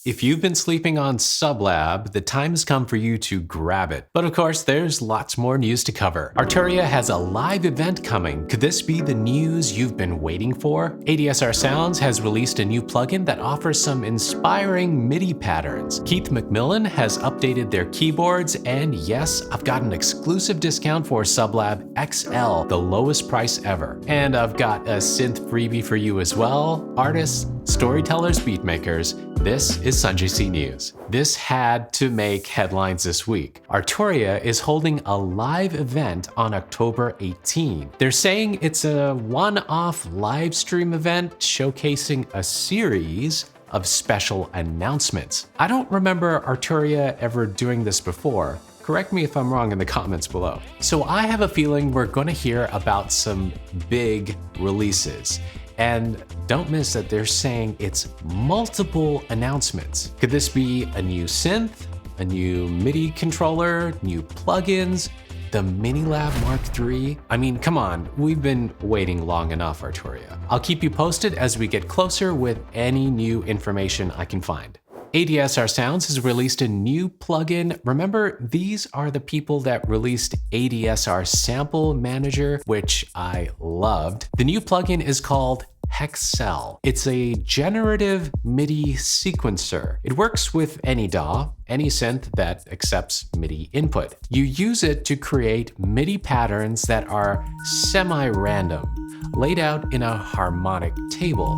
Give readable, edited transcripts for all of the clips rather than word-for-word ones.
If you've been sleeping on Sublab, the time has come for you to grab it. But of course, there's lots more news to cover. Arturia has a live event coming. Could this be the news you've been waiting for? ADSR Sounds has released a new plugin that offers some inspiring MIDI patterns. Keith McMillan has updated their keyboards, and yes, I've got an exclusive discount for Sublab Hexcel, the lowest price ever. And I've got a synth freebie for you as well. Artists, storytellers, beatmakers, this is SanjayC News. This had to make headlines this week. Arturia is holding a live event on October 18. They're saying it's a one-off live stream event showcasing a series of special announcements. I don't remember Arturia ever doing this before. Correct me if I'm wrong in the comments below. So I have a feeling we're going to hear about some big releases. And don't miss that they're saying it's multiple announcements. Could this be a new synth, a new MIDI controller, new plugins, the Minilab Mark III? I mean, come on, we've been waiting long enough, Arturia. I'll keep you posted as we get closer with any new information I can find. ADSR Sounds has released a new plugin. Remember, these are the people that released ADSR Sample Manager, which I loved. The new plugin is called Hexcel. It's a generative MIDI sequencer. It works with any DAW, any synth that accepts MIDI input. You use it to create MIDI patterns that are semi-random, laid out in a harmonic table.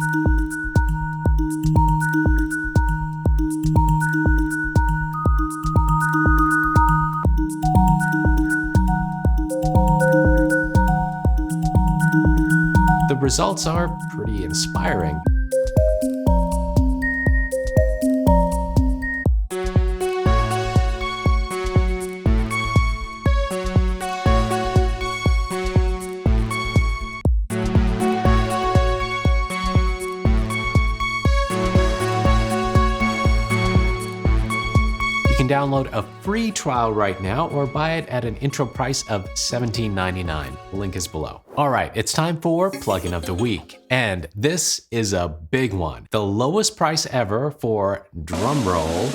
The results are pretty inspiring. You can download a free trial right now or buy it at an intro price of $17.99. Link is below. All right, it's time for Plugin of the Week. And this is a big one. The lowest price ever for, drumroll,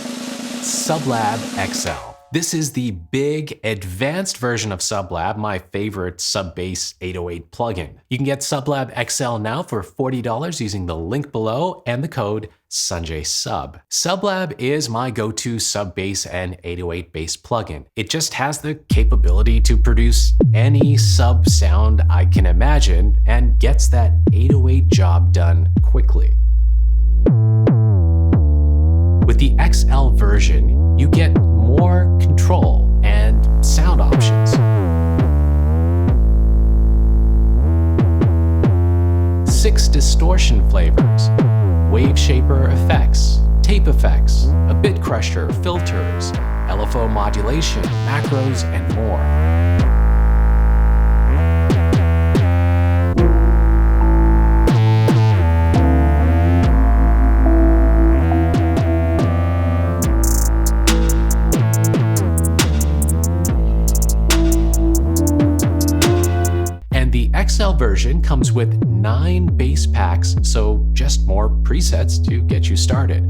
Sublab Hexcel. This is the big, advanced version of Sublab, my favorite sub-bass 808 plugin. You can get Sublab Hexcel now for $40 using the link below and the code SanjaySub. Sublab is my go-to sub-bass and 808 bass plugin. It just has the capability to produce any sub sound I can imagine and gets that 808 job done quickly. With the XL version, you get more control and sound options. 6 distortion flavors, wave shaper effects, tape effects, a bit crusher, filters, LFO modulation, macros, and more. XL version comes with 9 bass packs, so just more presets to get you started.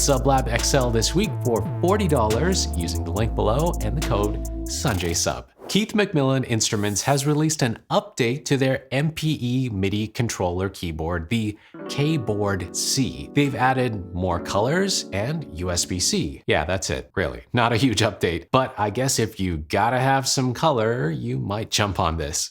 Sublab Hexcel this week for $40 using the link below and the code SanjaySub. Keith McMillan Instruments has released an update to their MPE MIDI controller keyboard, the Keyboard C. They've added more colors and USB-C. Yeah, that's it, really. Not a huge update, but I guess if you gotta have some color, you might jump on this.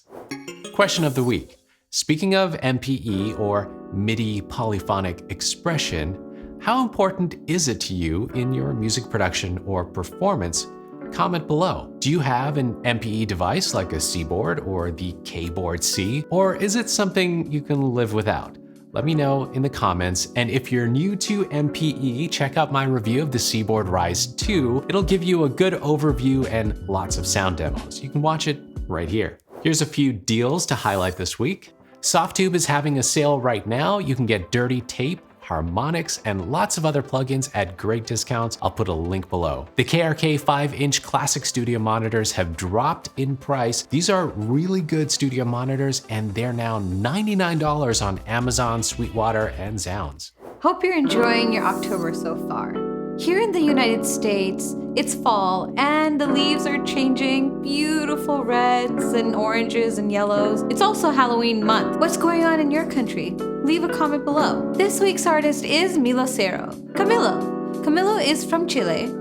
Question of the week. Speaking of MPE or MIDI polyphonic expression, how important is it to you in your music production or performance comment below. Do you have an MPE device like a C-board or the K-board C, or is it something you can live without? Let me know in the comments, and if you're new to MPE, check out my review of the C-Board Rise 2. It'll give you a good overview and lots of sound demos. You can watch it right here. Here's a few deals to highlight this week. Softube is having a sale right now. You can get Dirty Tape, Harmonics, and lots of other plugins at great discounts. I'll put a link below. The KRK 5-inch classic studio monitors have dropped in price. These are really good studio monitors, and they're now $99 on Amazon, Sweetwater, and Zounds. Hope you're enjoying your October so far. Here in the United States, it's fall and the leaves are changing, beautiful reds and oranges and yellows. It's also Halloween month. What's going on in your country? Leave a comment below. This week's artist is Milo Cero. Camilo is from Chile.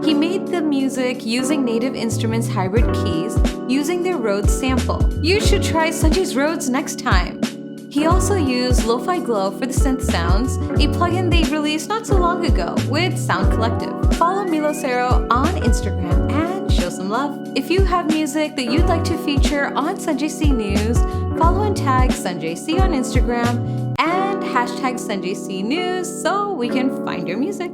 He made the music using Native Instruments hybrid keys using their Rhodes sample. You should try Sanjay's Rhodes next time. He also used Lo-Fi Glow for the synth sounds, a plugin they released not so long ago with Sound Collective. Follow Milo Cero on Instagram and show some love. If you have music that you'd like to feature on SanjayC News, follow and tag SanjayC on Instagram and hashtag SanjayC News so we can find your music.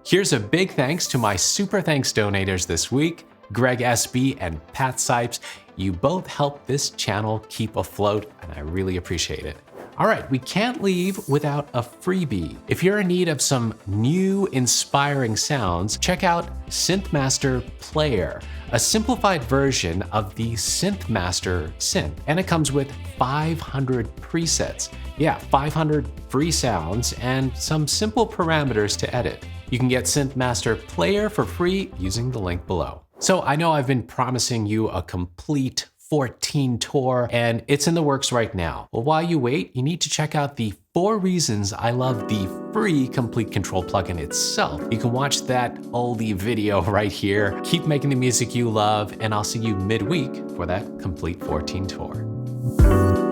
Here's a big thanks to my super thanks donators this week, Greg SB and Pat Sipes. You both help this channel keep afloat, and I really appreciate it. All right, we can't leave without a freebie. If you're in need of some new inspiring sounds, check out SynthMaster Player, a simplified version of the SynthMaster synth, and it comes with 500 presets. Yeah, 500 free sounds and some simple parameters to edit. You can get SynthMaster Player for free using the link below. So I know I've been promising you a complete 14 tour, and it's in the works right now. Well, while you wait, you need to check out the 4 reasons I love the free Complete Control plugin itself. You can watch that oldie video right here. Keep making the music you love, and I'll see you midweek for that complete 14 tour.